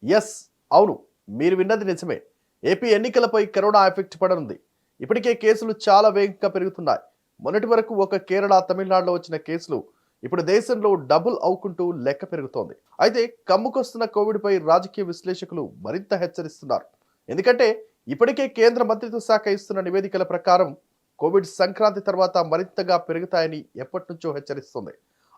Yes, అవును, మీరు విన్నది నిజమే. ఏపీ ఎన్నికలపై కరోనా ఎఫెక్ట్ పడనుంది. ఇప్పటికే కేసులు చాలా వేగంగా పెరుగుతున్నాయి. మొన్నటి వరకు ఒక కేరళ, తమిళనాడులో వచ్చిన కేసులు ఇప్పుడు దేశంలో డబుల్ అవుకుంటూ లెక్క పెరుగుతోంది. అయితే కమ్ముకొస్తున్న కోవిడ్పై రాజకీయ విశ్లేషకులు మరింత హెచ్చరిస్తున్నారు. ఎందుకంటే ఇప్పటికే కేంద్ర మంత్రిత్వ శాఖ ఇస్తున్న నివేదికల ప్రకారం కోవిడ్ సంక్రాంతి తర్వాత మరింతగా పెరుగుతాయని ఎప్పటి నుంచో హెచ్చరిస్తుంది.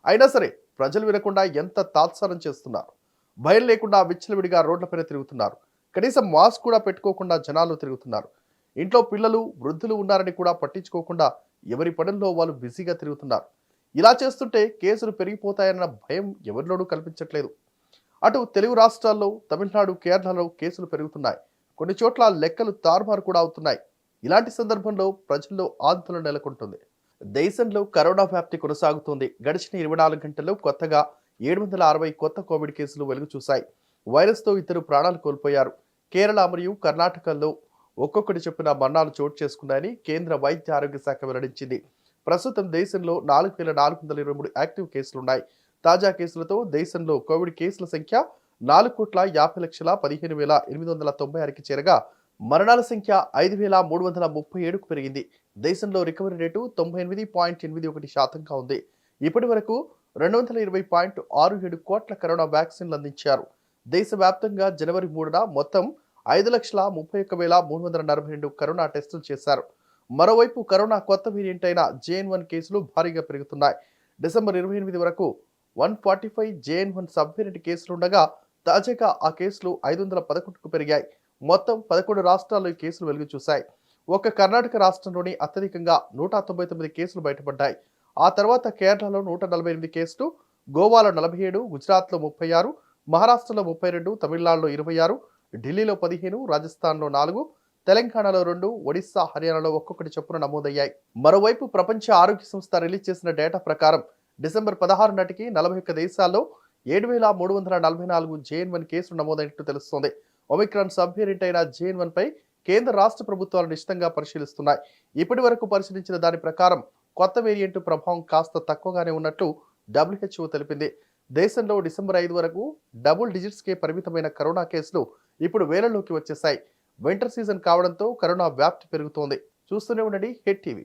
అయినా సరే ప్రజలు వినకుండా ఎంత తాత్సారం చేస్తున్నారు. భయం లేకుండా విచ్చలవిడిగా రోడ్లపైన తిరుగుతున్నారు. కనీసం మాస్క్ కూడా పెట్టుకోకుండా జనాలు తిరుగుతున్నారు. ఇంట్లో పిల్లలు, వృద్ధులు ఉన్నారని కూడా పట్టించుకోకుండా ఎవరి పనుల్లో వాళ్ళు బిజీగా తిరుగుతున్నారు. ఇలా చేస్తుంటే కేసులు పెరిగిపోతాయన్న భయం ఎవరిలోనూ కల్పించట్లేదు. అటు తెలుగు రాష్ట్రాల్లో, తమిళనాడు, కేరళలో కేసులు పెరుగుతున్నాయి. కొన్ని చోట్ల లెక్కలు తారుమారు కూడా అవుతున్నాయి. ఇలాంటి సందర్భంలో ప్రజల్లో ఆందోళన నెలకొంటుంది. దేశంలో కరోనా వ్యాప్తి కొనసాగుతోంది. గడిచిన 24 గంటల్లో కొత్తగా 760 కొత్త కోవిడ్ కేసులు వెలుగు చూశాయి. వైరస్తో ఇద్దరు ప్రాణాలు కోల్పోయారు. కేరళ మరియు కర్ణాటకల్లో ఒక్కొక్కటి చొప్పున మరణాలు చోటు చేసుకున్నాయని కేంద్ర వైద్య ఆరోగ్య శాఖ వెల్లడించింది. ప్రస్తుతం దేశంలో 4423 యాక్టివ్ కేసులున్నాయి. తాజా కేసులతో దేశంలో కోవిడ్ కేసుల సంఖ్య 4,50,15,896కి చేరగా మరణాల సంఖ్య 5,337కు పెరిగింది. దేశంలో రికవరీ రేటు 98.81%గా ఉంది. ఇప్పటి వరకు 220.67 కోట్ల కరోనా వ్యాక్సిన్లు అందించారు. దేశవ్యాప్తంగా జనవరి 3న మొత్తం 5,31,342 కరోనా టెస్టులు చేశారు. మరోవైపు కరోనా కొత్త వేరియంట్ అయిన JN1 కేసులు భారీగా పెరుగుతున్నాయి. డిసెంబర్ 28 వరకు 145 JN1 సబ్ వేరియంట్ కేసులుండగా తాజాగా ఆ కేసులు 511కు పెరిగాయి. మొత్తం 11 రాష్ట్రాల్లో ఈ కేసులు వెలుగు చూశాయి. ఒక్క కర్ణాటక రాష్ట్రంలోని అత్యధికంగా 199 కేసులు బయటపడ్డాయి. ఆ తర్వాత కేరళలో 148 కేసులు, గోవాలో 47, గుజరాత్లో 36, మహారాష్ట్రలో 32, తమిళనాడులో 26, ఢిల్లీలో 15, రాజస్థాన్లో 4, తెలంగాణలో 2, ఒడిశా, హర్యానాలో ఒక్కొక్కటి చొప్పున నమోదయ్యాయి. మరోవైపు ప్రపంచ ఆరోగ్య సంస్థ రిలీజ్ చేసిన డేటా ప్రకారం డిసెంబర్ 16 నాటికి 41 దేశాల్లో 7,344 JN1 కేసులు నమోదైనట్టు తెలుస్తోంది. ఒమిక్రాన్ సబ్ వేరియంట్ అయిన JN1 పై కేంద్ర రాష్ట్ర ప్రభుత్వాలు నిశితంగా పరిశీలిస్తున్నాయి. ఇప్పటి వరకు పరిశీలించిన దాని ప్రకారం కొత్త వేరియంట్ ప్రభావం కాస్త తక్కువగానే ఉన్నట్లు WHO తెలిపింది. దేశంలో డిసెంబర్ 5 వరకు డబుల్ డిజిట్స్కే పరిమితమైన కరోనా కేసులు ఇప్పుడు వేలలోకి వచ్చేశాయి. వింటర్ సీజన్ కావడంతో కరోనా వ్యాప్తి పెరుగుతోంది. చూస్తూనే ఉండండి హిట్ టీవీ.